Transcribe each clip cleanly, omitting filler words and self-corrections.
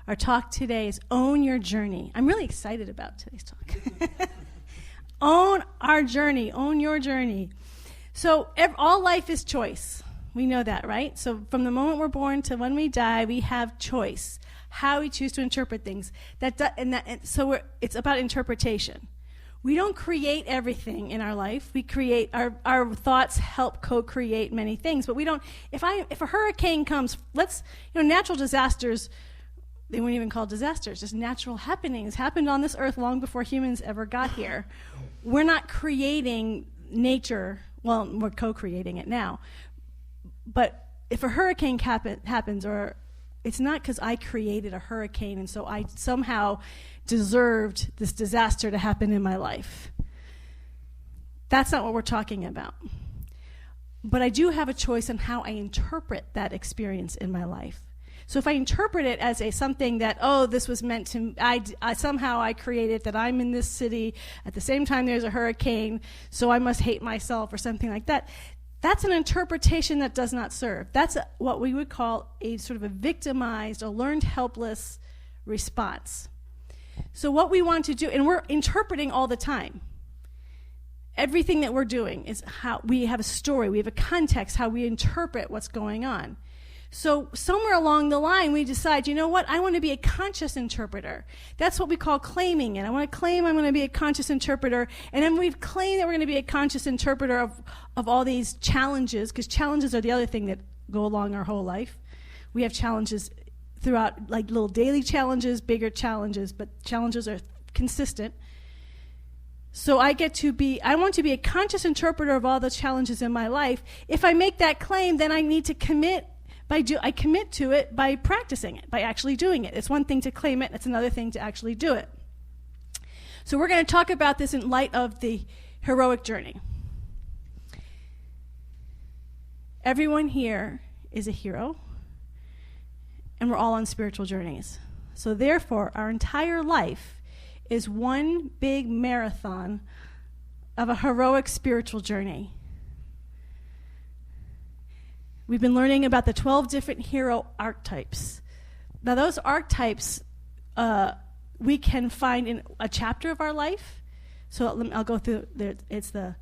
Our talk today is Own Your Journey. I'm really excited about today's talk. Own our journey. Own your journey. So all life is choice. We know that, right? So from the moment we're born to when we die, we have choice. How we choose to interpret things. It's about interpretation. We don't create everything in our life. We create, our thoughts help co-create many things, but we don't, if a hurricane comes, natural disasters, they weren't even called disasters, just natural happenings, happened on this earth long before humans ever got here. We're not creating nature, well, we're co-creating it now, but if a hurricane happens, or it's not because I created a hurricane and so I somehow deserved this disaster to happen in my life. That's not what we're talking about. But I do have a choice on how I interpret that experience in my life. So if I interpret it as something that, this was meant to, somehow I created that I'm in this city, at the same time there's a hurricane, so I must hate myself or something like that, that's an interpretation that does not serve. That's what we would call a sort of a victimized or learned helpless response. So what we want to do, and we're interpreting all the time. Everything that we're doing is how we have a story, we have a context, how we interpret what's going on. So somewhere along the line, we decide, you know what, I want to be a conscious interpreter. That's what we call claiming it. I want to claim I'm going to be a conscious interpreter. And then we've claimed that we're going to be a conscious interpreter of all these challenges, because challenges are the other thing that go along our whole life. We have challenges throughout, like little daily challenges, bigger challenges, but challenges are consistent. So I want to be a conscious interpreter of all the challenges in my life. If I make that claim, then I need to commit. I commit to it by practicing it, by actually doing it. It's one thing to claim it, it's another thing to actually do it. So we're going to talk about this in light of the heroic journey. Everyone here is a hero, and we're all on spiritual journeys. So therefore, our entire life is one big marathon of a heroic spiritual journey. We've been learning about the 12 different hero archetypes. Now those archetypes we can find in a chapter of our life. So I'll go through there. It's the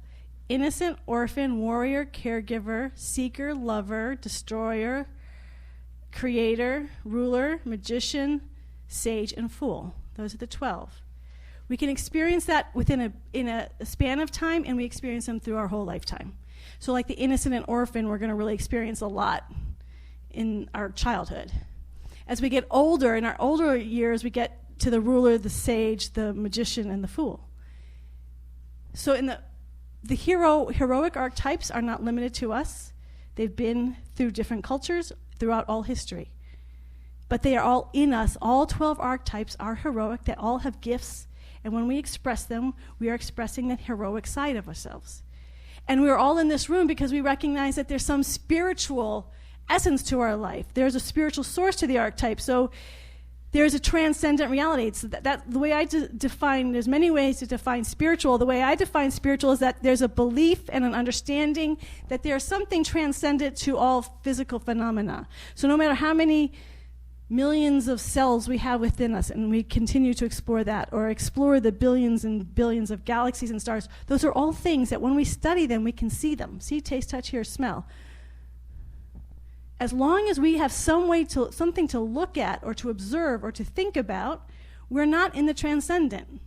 innocent, orphan, warrior, caregiver, seeker, lover, destroyer, creator, ruler, magician, sage, and fool. Those are the 12. We can experience that in a span of time, and we experience them through our whole lifetime. So like the innocent and orphan, we're going to really experience a lot in our childhood. As we get older, in our older years, we get to the ruler, the sage, the magician, and the fool. So in the heroic archetypes are not limited to us. They've been through different cultures throughout all history. But they are all in us. All 12 archetypes are heroic. They all have gifts. And when we express them, we are expressing that heroic side of ourselves. And we're all in this room because we recognize that there's some spiritual essence to our life. There's a spiritual source to the archetype. So there's a transcendent reality. It's that the way I define, there's many ways to define spiritual. The way I define spiritual is that there's a belief and an understanding that there's something transcendent to all physical phenomena. So no matter how many millions of cells we have within us, and we continue to explore that, or explore the billions and billions of galaxies and stars, those are all things that when we study them, we can see them. See, taste, touch, hear, smell. As long as we have something to look at, or to observe, or to think about, we're not in the transcendent.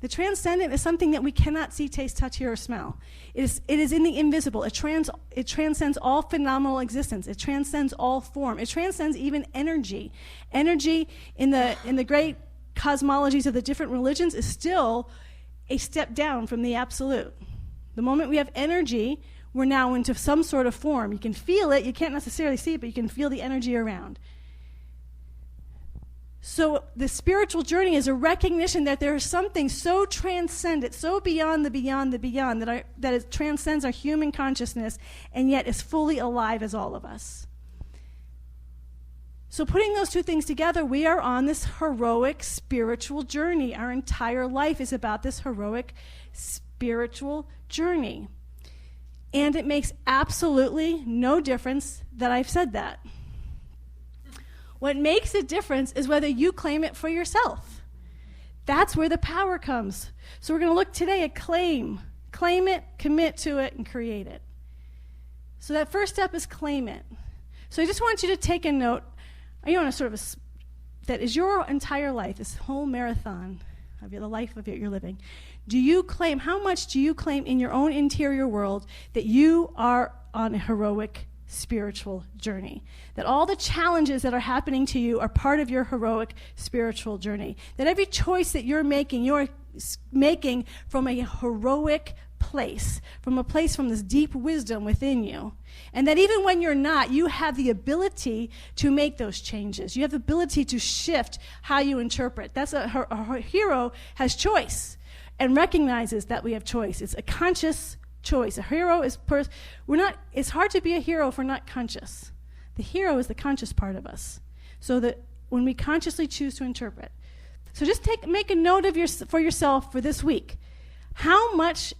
The transcendent is something that we cannot see, taste, touch, hear, or smell. It is in the invisible. It transcends all phenomenal existence. It transcends all form. It transcends even energy. Energy in the great cosmologies of the different religions is still a step down from the absolute. The moment we have energy, we're now into some sort of form. You can feel it. You can't necessarily see it, but you can feel the energy around. So the spiritual journey is a recognition that there is something so transcendent, so beyond the beyond the beyond, that it transcends our human consciousness and yet is fully alive as all of us. So putting those two things together, we are on this heroic spiritual journey. Our entire life is about this heroic spiritual journey. And it makes absolutely no difference that I've said that. What makes a difference is whether you claim it for yourself. That's where the power comes. So we're going to look today at claim. Claim it, commit to it, and create it. So that first step is claim it. So I just want you to take a note. Are you on a sort of that is your entire life, this whole marathon of the life of it you're living. Do you claim, how much do you claim in your own interior world that you are on a heroic spiritual journey? That all the challenges that are happening to you are part of your heroic spiritual journey? That every choice that you're making from a heroic place, from this deep wisdom within you. And that even when you're not, you have the ability to make those changes. You have the ability to shift how you interpret. That's a hero has choice and recognizes that we have choice. It's a conscious choice. A hero is it's hard to be a hero if we're not conscious. The hero is the conscious part of us. So that when we consciously choose to interpret. So just make a note for yourself for this week. How much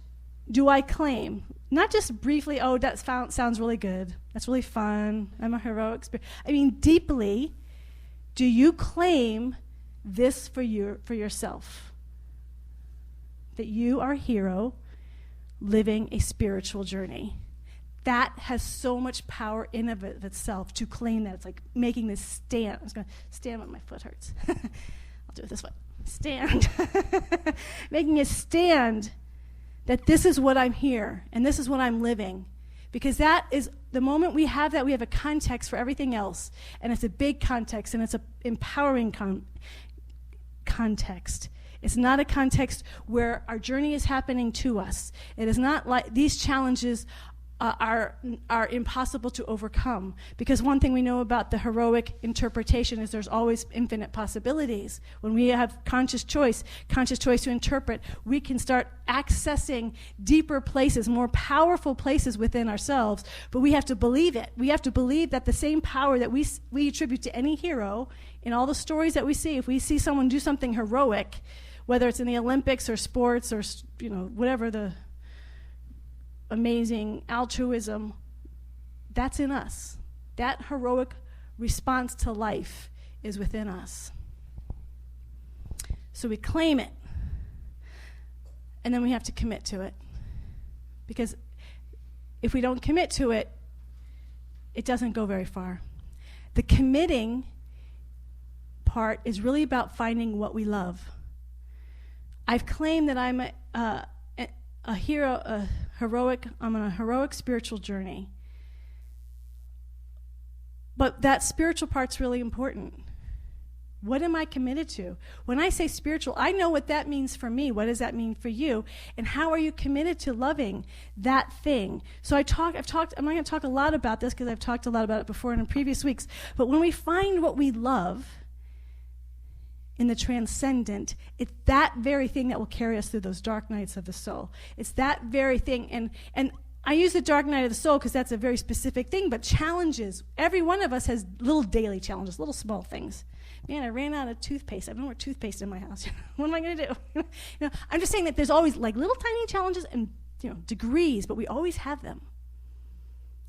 do I claim? Not just briefly, oh, that sounds really good. That's really fun. I'm a heroic spirit. I mean, deeply, do you claim this for yourself? That you are a hero living a spiritual journey. That has so much power in of itself to claim that. It's like making this stand. I'm just going to stand when my foot hurts. I'll do it this way. Stand. Making a stand that this is what I'm here, and this is what I'm living. Because that is, the moment we have that, we have a context for everything else. And it's a big context, and it's an empowering context. It's not a context where our journey is happening to us. It is not like these challenges are impossible to overcome. Because one thing we know about the heroic interpretation is there's always infinite possibilities. When we have conscious choice to interpret, we can start accessing deeper places, more powerful places within ourselves. But we have to believe it. We have to believe that the same power that we attribute to any hero in all the stories that we see, if we see someone do something heroic, whether it's in the Olympics or sports or whatever the amazing altruism, that's in us. That heroic response to life is within us. So we claim it, and then we have to commit to it. Because if we don't commit to it, it doesn't go very far. The committing part is really about finding what we love. I've claimed that I'm a hero, I'm on a heroic spiritual journey. But that spiritual part's really important. What am I committed to? When I say spiritual, I know what that means for me. What does that mean for you? And how are you committed to loving that thing? So I'm not going to talk a lot about this because I've talked a lot about it before in previous weeks. But when we find what we love in the transcendent, it's that very thing that will carry us through those dark nights of the soul. It's that very thing. And I use the dark night of the soul because that's a very specific thing, but challenges. Every one of us has little daily challenges, little small things. Man, I ran out of toothpaste. I have no more toothpaste in my house. What am I going to do? I'm just saying that there's always like little tiny challenges and degrees, but we always have them.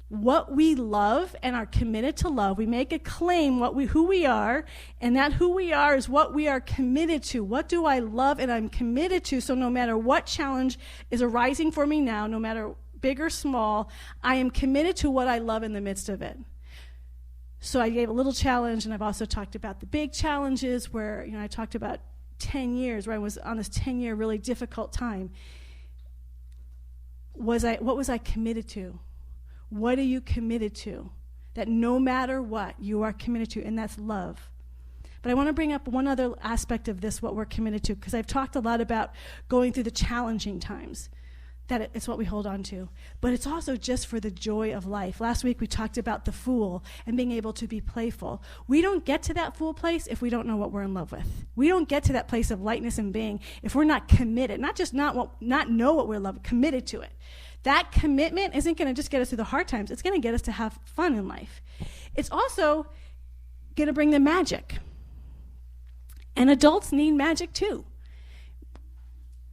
What we love and are committed to love, we make a claim who we are, and that who we are is what we are committed to. What do I love and I'm committed to? So no matter what challenge is arising for me now, no matter big or small, I am committed to what I love in the midst of it. So I gave a little challenge, and I've also talked about the big challenges where, I talked about 10 years, where I was on this 10-year really difficult time. What was I committed to? What are you committed to? That no matter what, you are committed to, and that's love. But I want to bring up one other aspect of this, what we're committed to, because I've talked a lot about going through the challenging times, that it's what we hold on to. But it's also just for the joy of life. Last week we talked about the fool and being able to be playful. We don't get to that fool place if we don't know what we're in love with. We don't get to that place of lightness and being if we're not committed, not just not know what we're in love with, committed to it. That commitment isn't going to just get us through the hard times. It's going to get us to have fun in life. It's also going to bring the magic. And adults need magic too.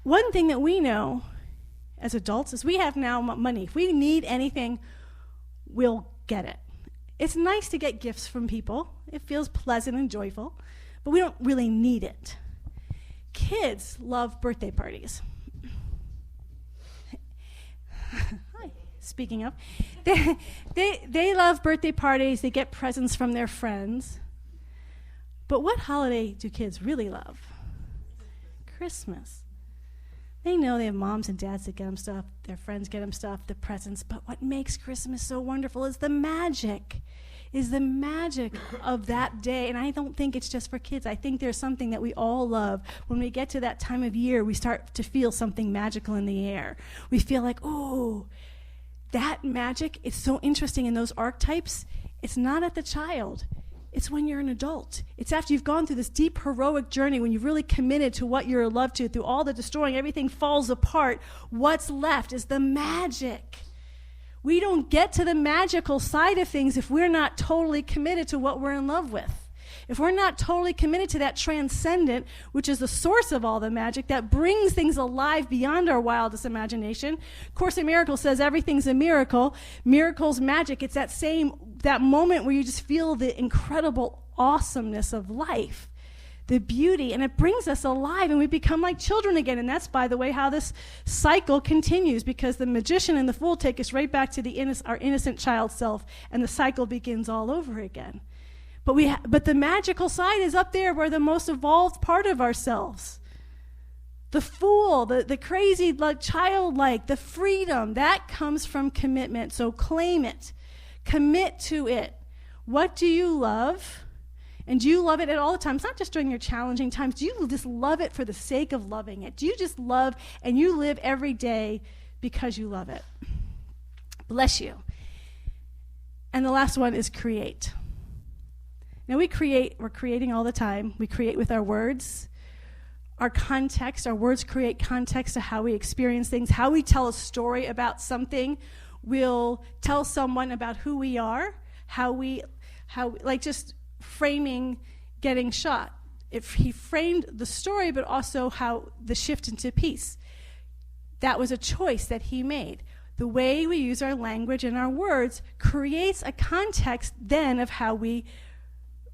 One thing that we know as adults is we have now money. If we need anything, we'll get it. It's nice to get gifts from people. It feels pleasant and joyful, but we don't really need it. Kids love birthday parties. Hi. Speaking of, they love birthday parties. They get presents from their friends. But what holiday do kids really love? Christmas. They know they have moms and dads that get them stuff, their friends get them stuff, the presents. But what makes Christmas so wonderful is the magic of that day. And I don't think it's just for kids. I think there's something that we all love. When we get to that time of year, we start to feel something magical in the air. We feel like, oh, that magic, it's so interesting in those archetypes. It's not at the child. It's when you're an adult. It's after you've gone through this deep, heroic journey, when you've really committed to what you're loved to, through all the destroying, everything falls apart. What's left is the magic. We don't get to the magical side of things if we're not totally committed to what we're in love with. If we're not totally committed to that transcendent, which is the source of all the magic, that brings things alive beyond our wildest imagination. Course in Miracles says everything's a miracle. Miracles, magic, it's that moment where you just feel the incredible awesomeness of life, the beauty, and it brings us alive, and we become like children again. And that's, by the way, how this cycle continues, because the magician and the fool take us right back to our innocent child self, and the cycle begins all over again. But the magical side is up there. We're the most evolved part of ourselves. The fool, the crazy, childlike, the freedom, that comes from commitment. So claim it. Commit to it. What do you love? And do you love it at all the time? It's not just during your challenging times. Do you just love it for the sake of loving it? Do you just love and you live every day because you love it? Bless you. And the last one is create. Now we're creating all the time. We create with our words, our context. Our words create context to how we experience things, how we tell a story about something. We'll tell someone about who we are, how just framing getting shot. If he framed the story, but also how the shift into peace. That was a choice that he made. The way we use our language and our words creates a context then of how we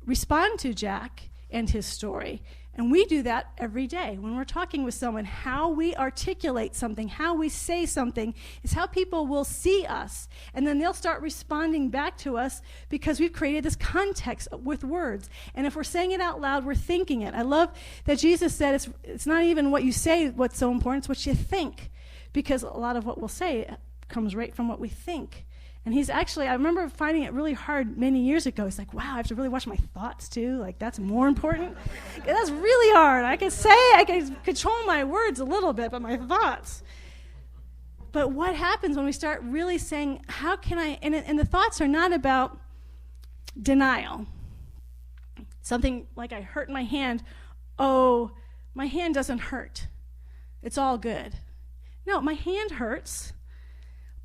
respond to Jack and his story. And we do that every day. When we're talking with someone, how we articulate something, how we say something, is how people will see us. And then they'll start responding back to us because we've created this context with words. And if we're saying it out loud, we're thinking it. I love that Jesus said it's not even what you say what's so important, it's what you think. Because a lot of what we'll say comes right from what we think. And I remember finding it really hard many years ago. It's like, wow, I have to really watch my thoughts too. Like, that's more important. That's really hard. I can control my words a little bit, but my thoughts. But what happens when we start really saying, how can I, and the thoughts are not about denial. Something like I hurt my hand. Oh, my hand doesn't hurt. It's all good. No, my hand hurts.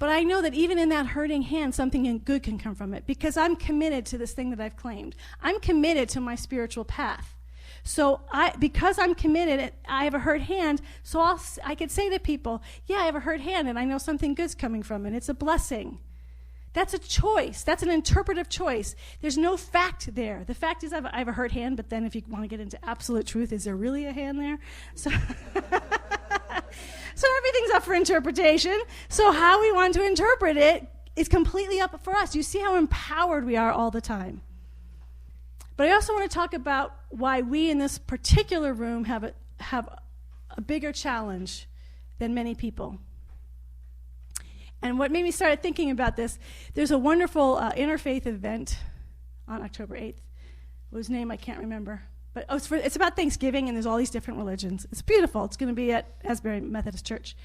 But I know that even in that hurting hand, something good can come from it because I'm committed to this thing that I've claimed. I'm committed to my spiritual path. So because I'm committed, I have a hurt hand, so I could say to people, yeah, I have a hurt hand, and I know something good's coming from it. It's a blessing. That's a choice. That's an interpretive choice. There's no fact there. The fact is I have a hurt hand, but then if you want to get into absolute truth, is there really a hand there? So everything's up for interpretation. So how we want to interpret it is completely up for us. You see how empowered we are all the time. But I also want to talk about why we in this particular room have a bigger challenge than many people. And what made me start thinking about this, there's a wonderful interfaith event on October 8th, whose name I can't remember. But it's about Thanksgiving, and there's all these different religions. It's beautiful. It's going to be at Asbury Methodist Church.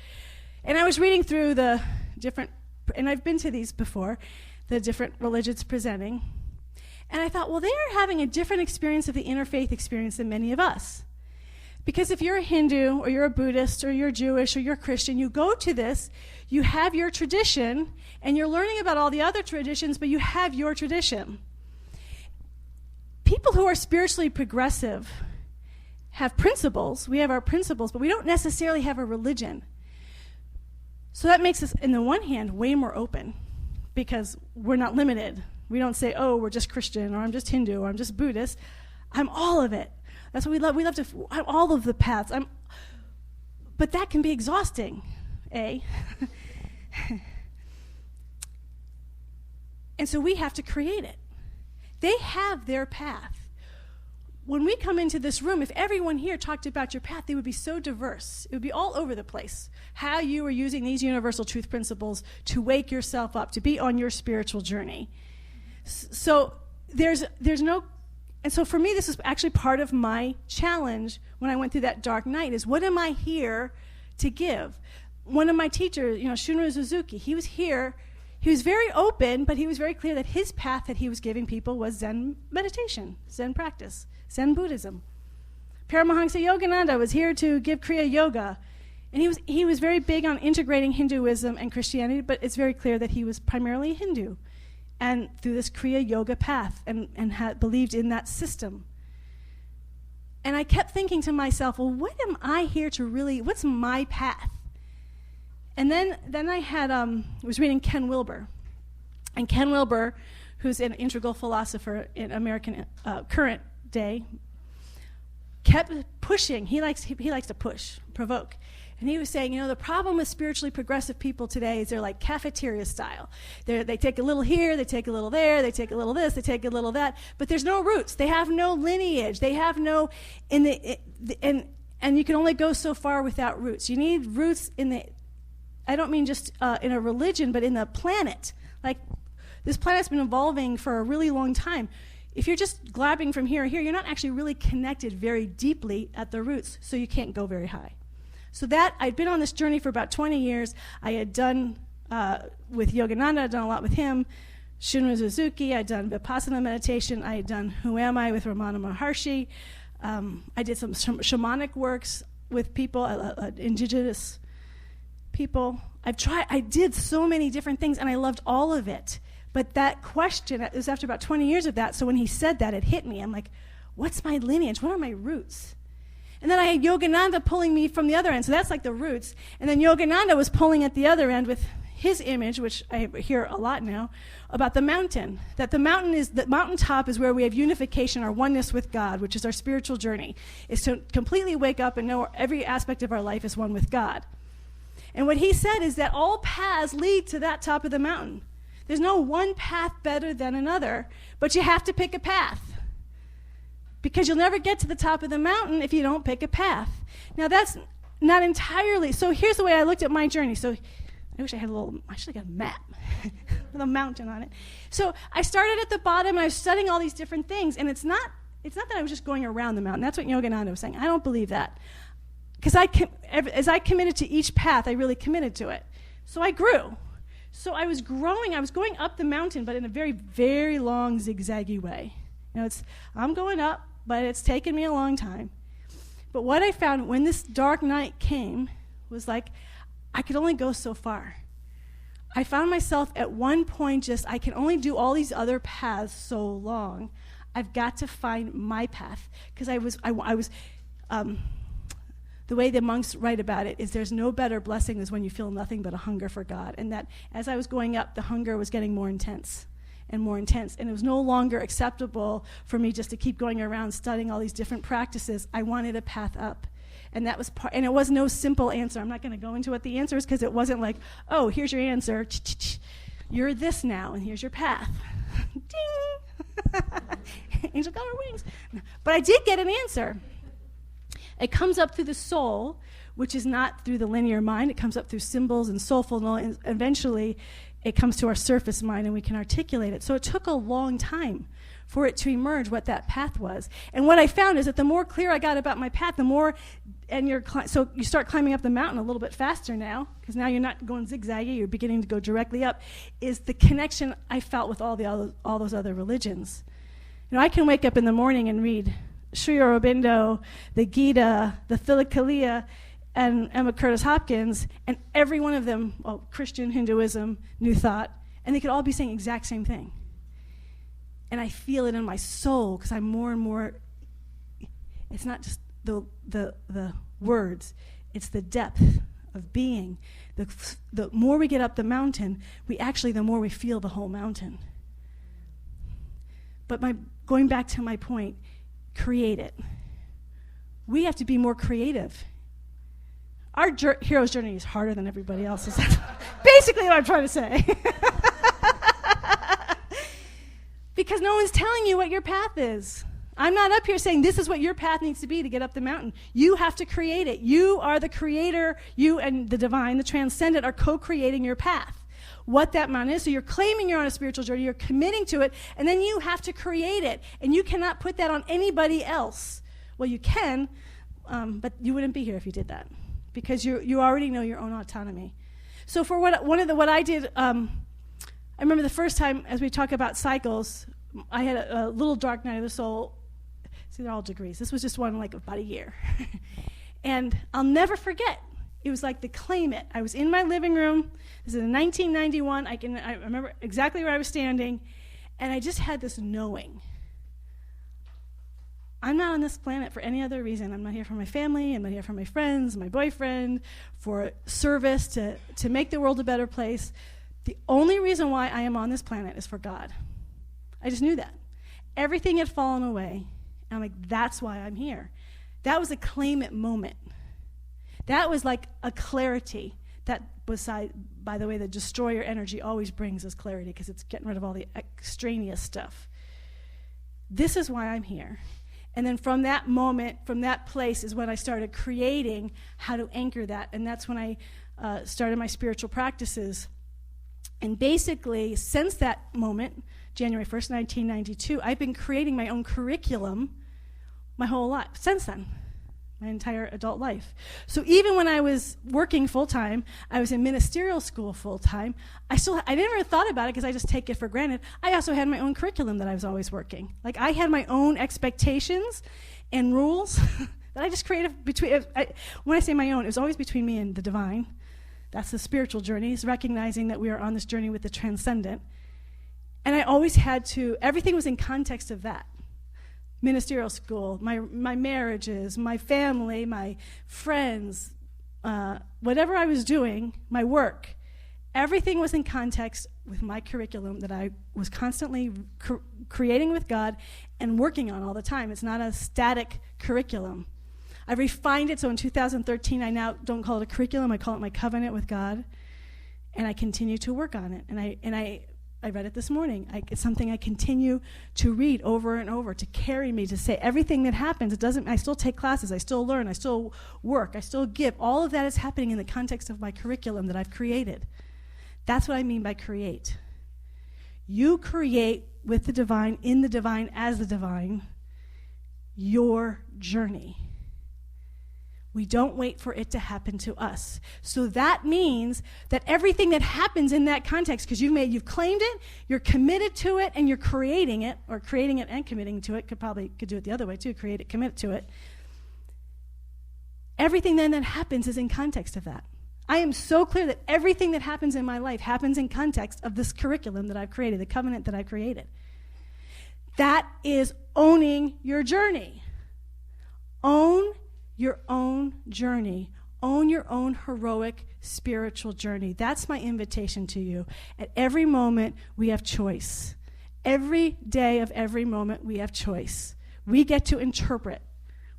And I was reading through the different, and I've been to these before, the different religions presenting. And I thought, well, they are having a different experience of the interfaith experience than many of us. Because if you're a Hindu, or you're a Buddhist, or you're Jewish, or you're Christian, you go to this, you have your tradition, and you're learning about all the other traditions, but you have your tradition. People who are spiritually progressive have principles. We have our principles, but we don't necessarily have a religion. So that makes us, in the one hand, way more open because we're not limited. We don't say, oh, we're just Christian, or I'm just Hindu, or I'm just Buddhist. I'm all of it. That's what we love. We love to, I'm all of the paths. But that can be exhausting, eh? And so we have to create it. They have their path. When we come into this room, if everyone here talked about your path, they would be so diverse. It would be all over the place. How you are using these universal truth principles to wake yourself up, to be on your spiritual journey. So there's no, and so for me, this is actually part of my challenge when I went through that dark night is what am I here to give? One of my teachers, Shunryu Suzuki, he was here. He was very open, but he was very clear that his path that he was giving people was Zen meditation, Zen practice, Zen Buddhism. Paramahansa Yogananda was here to give Kriya Yoga. And he was very big on integrating Hinduism and Christianity, but it's very clear that he was primarily Hindu. And through this Kriya Yoga path, and believed in that system. And I kept thinking to myself, well, what am I here to really, what's my path? And then I was reading Ken Wilber. And Ken Wilber, who's an integral philosopher in American current day, kept pushing. He likes to push, provoke. And he was saying, the problem with spiritually progressive people today is they're like cafeteria style. They take a little here, they take a little there, they take a little this, they take a little that, but there's no roots. They have no lineage. They have no, and you can only go so far without roots. You need roots I don't mean just in a religion, but in the planet. Like, this planet's been evolving for a really long time. If you're just grabbing from here or here, you're not actually really connected very deeply at the roots, so you can't go very high. So I'd been on this journey for about 20 years. I had done with Yogananda, I'd done a lot with him, Shunryu Suzuki, I'd done Vipassana meditation, I had done Who Am I with Ramana Maharshi. I did some shamanic works with people, indigenous people. I did so many different things, and I loved all of it. But that question, it was after about 20 years of that, so when he said that, it hit me. I'm like, what's my lineage? What are my roots? And then I had Yogananda pulling me from the other end, so that's like the roots. And then Yogananda was pulling at the other end with his image, which I hear a lot now, about the mountain. That the mountaintop is where we have unification, our oneness with God, which is our spiritual journey, is to completely wake up and know every aspect of our life is one with God. And what he said is that all paths lead to that top of the mountain. There's no one path better than another, but you have to pick a path. Because you'll never get to the top of the mountain if you don't pick a path. Now that's not entirely, so here's the way I looked at my journey. So I wish I had I should have got a map with a mountain on it. So I started at the bottom and I was studying all these different things, and it's not that I was just going around the mountain. That's what Yogananda was saying. I don't believe that. Because as I committed to each path, I really committed to it. So I grew. So I was growing. I was going up the mountain, but in a very, very long, zigzaggy way. I'm going up, but it's taken me a long time. But what I found when this dark night came was like, I could only go so far. I found myself at one point I can only do all these other paths so long. I've got to find my path. Because I was the way the monks write about it is there's no better blessing than when you feel nothing but a hunger for God. And that as I was going up, the hunger was getting more intense and more intense. And it was no longer acceptable for me just to keep going around studying all these different practices. I wanted a path up. And that was and it was no simple answer. I'm not going to go into what the answer is because it wasn't like, oh, here's your answer. You're this now, and here's your path. Ding! Angel got her wings. But I did get an answer. It comes up through the soul, which is not through the linear mind. It comes up through symbols and soulful knowledge. And eventually, it comes to our surface mind, and we can articulate it. So it took a long time for it to emerge what that path was. And what I found is that the more clear I got about my path, the more, so you start climbing up the mountain a little bit faster now, because now you're not going zigzaggy, you're beginning to go directly up, is the connection I felt with all those other religions. I can wake up in the morning and read Sri Aurobindo, the Gita, the Thilakaliya, and Emma Curtis Hawkins, and every one of them, Christian, Hinduism, New Thought, and they could all be saying the exact same thing. And I feel it in my soul because I'm more and more, it's not just the words, it's the depth of being. The more we get up the mountain, the more we feel the whole mountain. But going back to my point, create it. We have to be more creative. Our hero's journey is harder than everybody else's. That's basically what I'm trying to say. Because no one's telling you what your path is. I'm not up here saying this is what your path needs to be to get up the mountain. You have to create it. You are the creator. You and the divine, the transcendent, are co-creating your path. What that mountain is. So you're claiming you're on a spiritual journey. You're committing to it. And then you have to create it. And you cannot put that on anybody else. Well, you can, but you wouldn't be here if you did that. Because you already know your own autonomy. So for what I did, I remember the first time, as we talk about cycles, I had a little dark night of the soul. See, they're all degrees. This was just one, like, about a year. And I'll never forget. It was like the claim it. I was in my living room. This is in 1991. I remember exactly where I was standing. And I just had this knowing. I'm not on this planet for any other reason. I'm not here for my family. I'm not here for my friends, my boyfriend, for service, to make the world a better place. The only reason why I am on this planet is for God. I just knew that. Everything had fallen away. And I'm like, that's why I'm here. That was a claim it moment. That was like a clarity. That, by the way, the destroyer energy always brings us clarity because it's getting rid of all the extraneous stuff. This is why I'm here. And then from that moment, from that place is when I started creating how to anchor that. And that's when I started my spiritual practices. And basically, since that moment, January 1st, 1992, I've been creating my own curriculum my whole life, since then, my entire adult life. So even when I was working full-time, I was in ministerial school full-time, I never thought about it because I just take it for granted. I also had my own curriculum that I was always working. Like, I had my own expectations and rules that I just created between, when I say my own, it was always between me and the divine. That's the spiritual journey, is recognizing that we are on this journey with the transcendent. And I always had to, everything was in context of that. Ministerial school, my marriages, my family, my friends, whatever I was doing, my work, everything was in context with my curriculum that I was constantly creating with God and working on all the time. It's not a static curriculum. I refined it, so in 2013, I now don't call it a curriculum, I call it my covenant with God, and I continue to work on it. And I read it this morning. It's something I continue to read over and over, to carry me, to say everything that happens. I still take classes, I still learn, I still work, I still give. All of that is happening in the context of my curriculum that I've created. That's what I mean by create. You create with the divine, in the divine, as the divine, your journey. We don't wait for it to happen to us. So that means that everything that happens in that context, because you've claimed it, you're committed to it, and you're creating it, or creating it and committing to it, could do it the other way too, create it, commit to it. Everything then that happens is in context of that. I am so clear that everything that happens in my life happens in context of this curriculum that I've created, the covenant that I've created. That is owning your journey. Own your own journey. Own your own heroic spiritual journey. That's my invitation to you. At every moment, we have choice. Every day of every moment, we have choice. We get to interpret.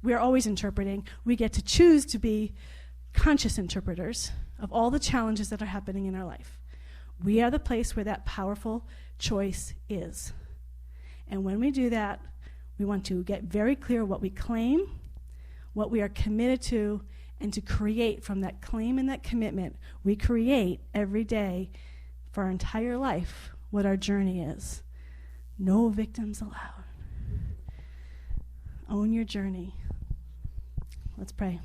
We are always interpreting. We get to choose to be conscious interpreters of all the challenges that are happening in our life. We are the place where that powerful choice is. And when we do that, we want to get very clear what we claim, what we are committed to, and to create from that claim and that commitment. We create every day for our entire life what our journey is. No victims allowed. Own your journey. Let's pray.